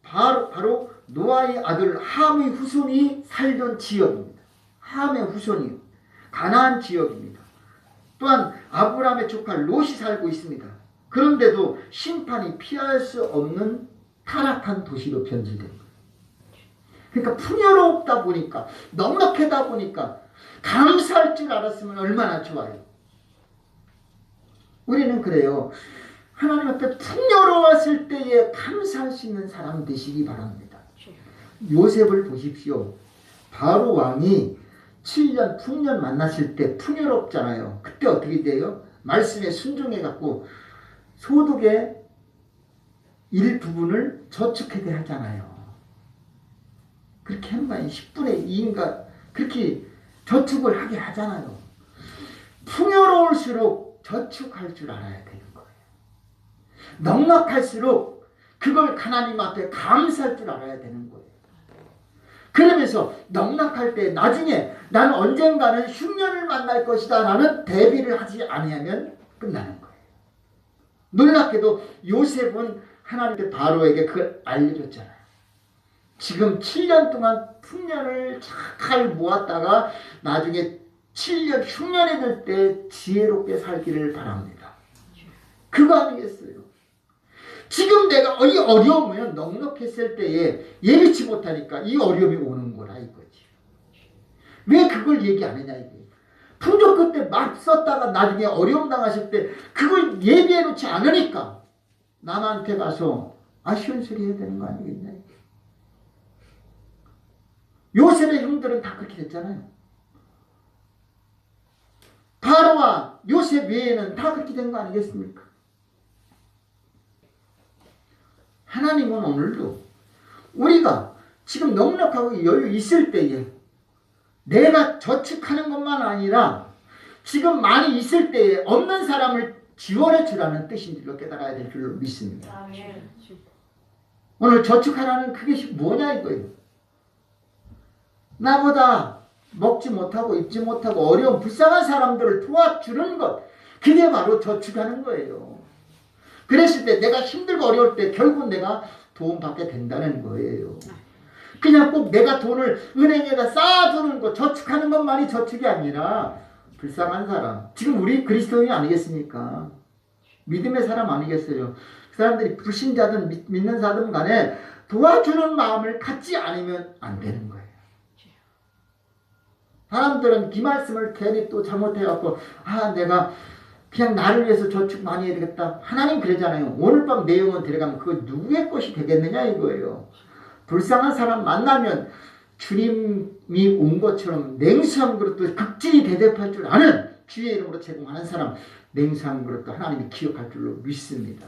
바로 노아의 아들 함의 후손이 살던 지역입니다. 함의 후손이 가나안 지역입니다. 또한 아브라함의 조카 롯이 살고 있습니다. 그런데도 심판이 피할 수 없는 타락한 도시로 변질된 거예요. 그러니까 풍요롭다 보니까, 넉넉하다 보니까 감사할 줄 알았으면 얼마나 좋아요. 우리는 그래요. 하나님 앞에 풍요로웠을 때에 감사할 수 있는 사람 되시기 바랍니다. 요셉을 보십시오. 바로 왕이 7년 풍년 만났을 때 풍요롭잖아요. 그때 어떻게 돼요? 말씀에 순종해갖고 소득의 일부분을 저축하게 하잖아요. 그렇게 한 거예요. 10분의 2인가 그렇게 저축을 하게 하잖아요. 풍요로울수록 저축할 줄 알아야 되는 거예요. 넉넉할수록 그걸 하나님 앞에 감사할 줄 알아야 되는 거예요. 그러면서 넉넉할 때 나중에 나는 언젠가는 흉년을 만날 것이다 라는 대비를 하지 아니하면 끝나는 거예요. 놀랍게도 요셉은 하나님께 바로에게 그걸 알려줬잖아요. 지금 7년 동안 풍년을 잘 모았다가 나중에 7년 흉년이 될 때 지혜롭게 살기를 바랍니다. 그거 아니겠어요? 지금 내가 이 어려우면 넉넉했을 때에 예비치 못하니까 이 어려움이 오는 거라 이거지. 왜 그걸 얘기 안 했냐 이게. 풍족 그때 막 썼다가 나중에 어려움 당하실 때 그걸 예비해 놓지 않으니까 남한테 가서 아쉬운 소리 해야 되는 거 아니겠냐 이게. 요셉의 형들은 다 그렇게 됐잖아요. 바로와 요셉 외에는 다 그렇게 된 거 아니겠습니까? 하나님은 오늘도 우리가 지금 넉넉하고 여유 있을 때에 내가 저축하는 것만 아니라 지금 많이 있을 때에 없는 사람을 지원해 주라는 뜻인 줄로 깨달아야 될 줄로 믿습니다. 오늘 저축하라는 그게 뭐냐 이거예요. 나보다 먹지 못하고 입지 못하고 어려운 불쌍한 사람들을 도와주는 것, 그게 바로 저축하는 거예요. 그랬을 때 내가 힘들고 어려울 때 결국 내가 도움받게 된다는 거예요. 그냥 꼭 내가 돈을 은행에다 쌓아두는 것, 저축하는 것만이 저축이 아니라 불쌍한 사람, 지금 우리 그리스도인이 아니겠습니까? 믿음의 사람 아니겠어요? 그 사람들이 불신자든 믿는 사람 간에 도와주는 마음을 갖지 않으면 안 되는 거예요. 사람들은 이 말씀을 괜히 또 잘못해갖고 내가 그냥 나를 위해서 저축 많이 해야 되겠다. 하나님 그러잖아요. 오늘 밤 내 영혼 데려가면 그거 누구의 것이 되겠느냐 이거예요. 불쌍한 사람 만나면 주님이 온 것처럼 냉수한 그릇도 극진히 대접할 줄 아는 주의 이름으로 제공하는 사람, 냉수한 그릇도 하나님이 기억할 줄로 믿습니다.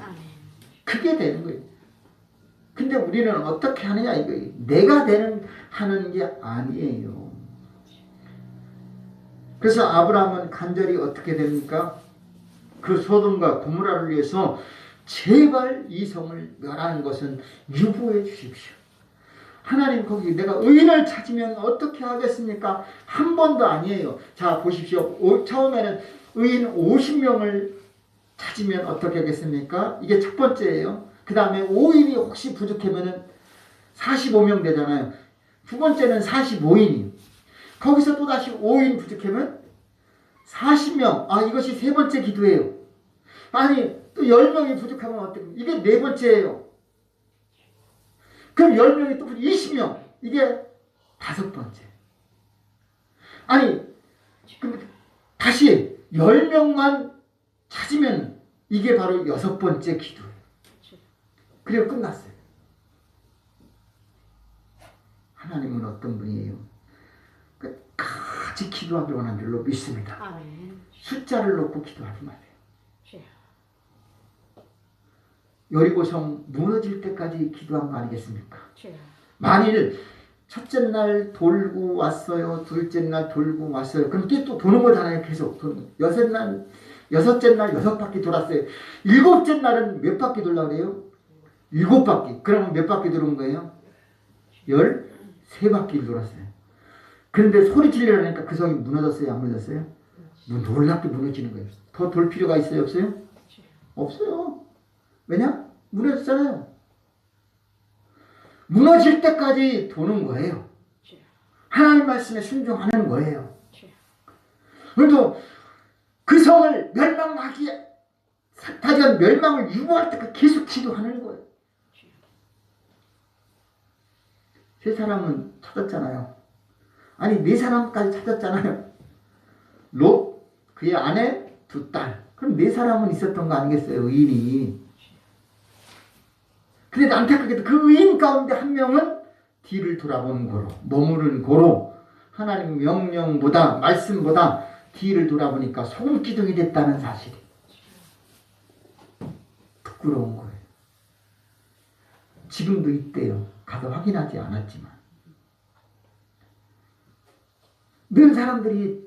그게 되는 거예요. 근데 우리는 어떻게 하느냐 이거예요. 내가 하는 게 아니에요. 그래서 아브라함은 간절히 어떻게 됩니까? 그 소돔과 고모라를 위해서 제발 이 성을 멸하는 것은 유보해 주십시오. 하나님 거기 내가 의인을 찾으면 어떻게 하겠습니까? 한 번도 아니에요. 자 보십시오. 처음에는 의인 50명을 찾으면 어떻게 하겠습니까? 이게 첫 번째예요. 그 다음에 5인이 혹시 부족하면 45명 되잖아요. 두 번째는 45인이에요. 거기서 또다시 5인 부족하면 40명. 이것이 세 번째 기도예요. 아니 또 10명이 부족하면 어떻게? 이게 네 번째예요. 그럼 10명이 또 20명. 이게 다섯 번째. 아니 그럼 다시 10명만 찾으면 이게 바로 여섯 번째 기도예요. 그리고 끝났어요. 하나님은 어떤 분이에요? 끝까지 기도하길 원하는 줄로 믿습니다. 숫자를 놓고 기도하지 마세요. 여리고성 무너질 때까지 기도한 거 아니겠습니까? 만일 첫째 날 돌고 왔어요. 둘째 날 돌고 왔어요. 그럼 또 도는 거잖아요. 계속 도는. 여섯째 날 6바퀴 돌았어요. 일곱째 날은 몇 바퀴 돌려고 그래요? 7바퀴. 그러면 몇 바퀴 도는 거예요? 13바퀴를 돌았어요. 그런데 소리 지르려니까 그 성이 무너졌어요? 안 무너졌어요? 놀랍게 무너지는 거예요. 더 돌 필요가 있어요? 없어요? 없어요. 왜냐? 무너졌잖아요. 무너질 때까지 도는 거예요. 하나님 말씀에 순종하는 거예요. 그래도 그 성을 멸망하기에 다시금 멸망을 유보할 때까지 계속 기도하는 거예요. 세 사람은 찾았잖아요. 아니 네 사람까지 찾았잖아요. 롯, 그의 아내, 2딸. 그럼 네 사람은 있었던 거 아니겠어요? 의인이. 근데 안타깝게도 그 의인 가운데 한 명은 뒤를 돌아보는 고로, 머무른 고로 하나님 명령보다 말씀보다 뒤를 돌아보니까 소금기둥이 됐다는 사실이 부끄러운 거예요. 지금도 있대요. 가서 확인하지 않았지만. 늘 사람들이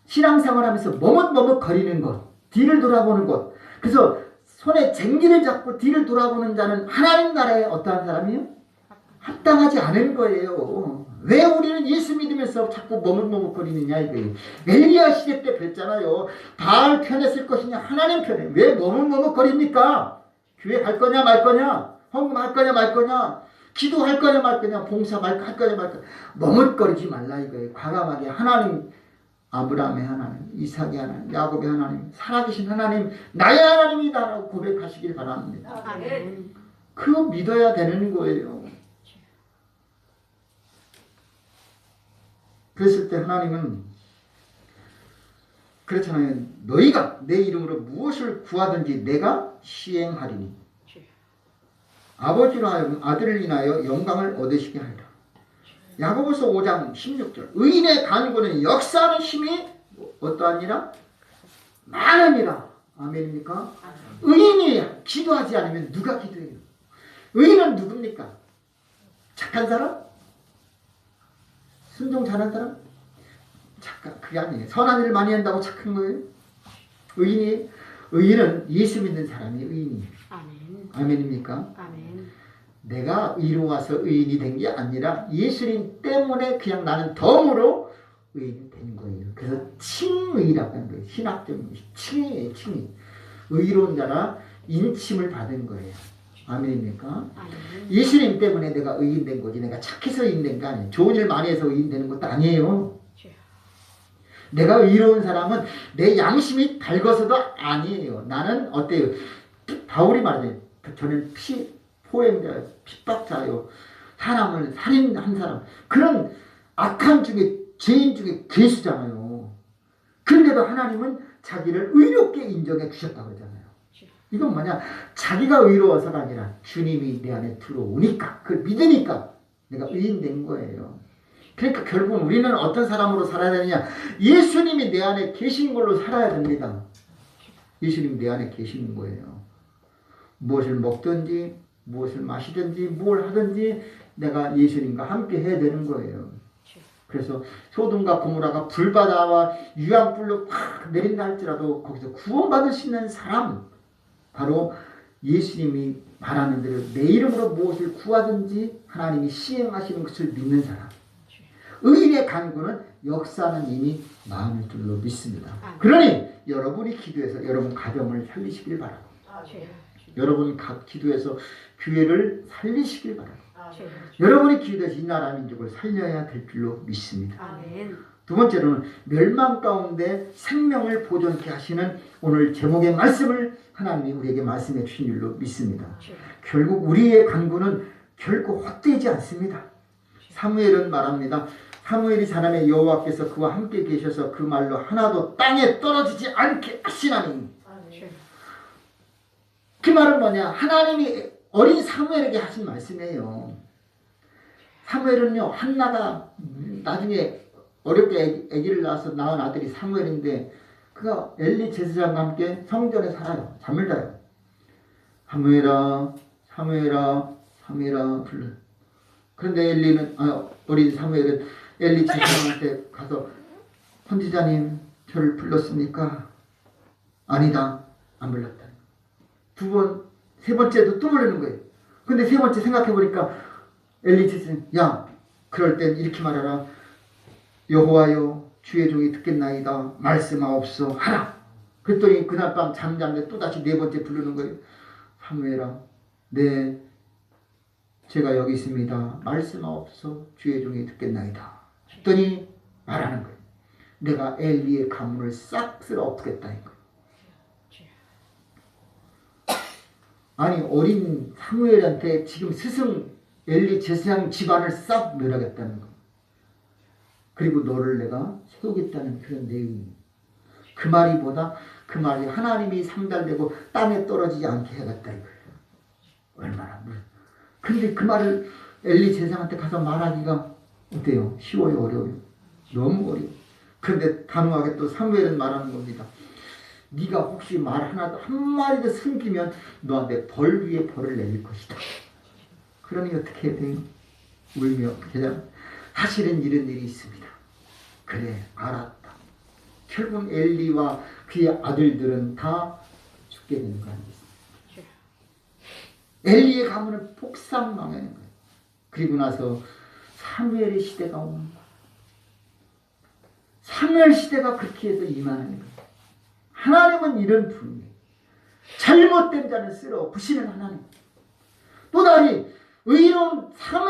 신앙생활 하면서 머뭇머뭇거리는 것, 뒤를 돌아보는 것. 그래서 손에 쟁기를 잡고 뒤를 돌아보는 자는 하나님 나라에 어떠한 사람이요? 합당하지 않은 거예요. 왜 우리는 예수 믿으면서 자꾸 머뭇머뭇거리느냐 이거예요. 엘리야 시대 때 그랬잖아요. 바알 편했을 것이냐 하나님 편에. 왜 머뭇머뭇거립니까? 교회 갈 거냐 말 거냐? 헌금할 거냐 말 거냐? 기도할 거냐 말 거냐? 봉사 할 거냐 말 거냐? 머뭇거리지 말라 이거예요. 과감하게 하나님, 아브라함의 하나님, 이삭의 하나님, 야곱의 하나님, 살아계신 하나님, 나의 하나님이다라고 고백하시길 바랍니다. 그거 믿어야 되는 거예요. 그랬을 때 하나님은 그렇잖아요. 너희가 내 이름으로 무엇을 구하든지 내가 시행하리니 아버지로 하여금 아들을 인하여 영광을 얻으시게 하리라. 야고보서 5장 16절. 의인의 간구는 역사하는 힘이 어떠하니라? 많으니라. 아멘입니까? 의인이 기도하지 않으면 누가 기도해요? 의인은 누굽니까? 착한 사람? 순종 잘하는 사람? 그게 아니에요. 선한 일을 많이 한다고 착한 거예요? 의인은 예수 믿는 사람이 의인이에요. 아멘. 아멘입니까? 아멘. 내가 의로 와서 의인이 된 게 아니라 예수님 때문에 그냥 나는 덤으로 의인이 된 거예요. 그래서 칭의라고 하는 거예요. 신학적인 칭의예요. 칭의. 의로운 자라 인침을 받은 거예요. 아멘입니까? 아멘. 예수님 때문에 내가 의인 된 거지 내가 착해서 의인 된 거 아니에요. 좋은 일 많이 해서 의인 되는 것도 아니에요. 내가 의로운 사람은 내 양심이 밝아서도 아니에요. 나는 어때요? 바울이 말하죠. 저는 포행자, 핍박자요. 사람을 살인한 사람. 그런 악한 중에 죄인 중에 괴수잖아요. 그런데도 하나님은 자기를 의롭게 인정해 주셨다고 그러잖아요. 이건 뭐냐? 자기가 의로워서가 아니라 주님이 내 안에 들어오니까, 그걸 믿으니까 내가 의인된 거예요. 그러니까 결국 우리는 어떤 사람으로 살아야 되느냐? 예수님이 내 안에 계신 걸로 살아야 됩니다. 예수님이 내 안에 계시는 거예요. 무엇을 먹든지 무엇을 마시든지 뭘 하든지 내가 예수님과 함께 해야 되는 거예요. 그래서 소돔과 고모라가 불바다와 유황불로 팍 내린다 할지라도 거기서 구원받을 수 있는 사람, 바로 예수님이 말하는 대로 내 이름으로 무엇을 구하든지 하나님이 시행하시는 것을 믿는 사람. 의인의 간구는 역사는 이미 많을 줄로 믿습니다. 그러니 여러분이 기도해서 여러분 가정을 살리시길 바라고, 여러분이 기도해서 교회를 살리시길 바라고, 여러분이 기도해서 이 나라 민족을 살려야 될 줄로 믿습니다. 아멘. 두 번째로는 멸망 가운데 생명을 보존케 하시는 오늘 제목의 말씀을 하나님이 우리에게 말씀해 주신 줄로 믿습니다. 결국 우리의 간구는 결코 헛되지 않습니다. 사무엘은 말합니다. 사무엘이 자라매 여호와께서 그와 함께 계셔서 그 말로 하나도 땅에 떨어지지 않게 하시나니. 그 말은 뭐냐? 하나님이 어린 사무엘에게 하신 말씀이에요. 사무엘은요, 한나가 나중에 어렵게 아기를 낳아서 낳은 아들이 사무엘인데, 그가 엘리 제사장과 함께 성전에 살아요. 잠을 자요. 사무엘아, 사무엘아, 사무엘아 불러. 그런데 어린 사무엘은 엘리 제사장한테 가서, 선지자님 저를 불렀습니까? 아니다, 안 불렀다. 두 번, 세 번째도 또 부르는 거예요. 근데 세 번째 생각해보니까 엘리 제사장, 야, 그럴 땐 이렇게 말하라. 여호와여, 주의 종이 듣겠나이다. 말씀하옵소 하라. 그랬더니 그날 밤 잠잠에 또다시 네 번째 부르는 거예요. 사무엘아, 네, 제가 여기 있습니다. 말씀하옵소. 주의 종이 듣겠나이다. 했더니 말하는 거예요. 내가 엘리의 가문을 싹 쓸어 엎겠다는 거예요. 아니, 어린 사무엘한테 지금 스승 엘리 제사장 집안을 싹 멸하겠다는 거예요. 그리고 너를 내가 세우겠다는 그런 내용입니다. 그 말이 하나님이 상달되고 땅에 떨어지지 않게 해야겠다는 거예요. 얼마나. 근데 그 말을 엘리 제사장한테 가서 말하기가 어때요? 쉬워요? 어려워요? 너무 어려워요. 그런데 단호하게 또 사무엘은 말하는 겁니다. 네가 혹시 말 한마디도 숨기면 너한테 벌 위에 벌을 내릴 것이다. 그러니 어떻게 해야 돼요? 울며 그냥 사실은 이런 일이 있습니다. 그래, 알았다. 결국 엘리와 그의 아들들은 다 죽게 되는 거 아니겠습니까? 엘리의 가문은 폭삭망하는 거예요. 그리고 나서 사무엘의 시대가 오는 거예요. 사무엘 시대가 그렇게 해서 임하는 거예요. 하나님은 이런 분이에요. 잘못된 자는 쓸어 부시는 하나님. 또 다른 의로운 사무엘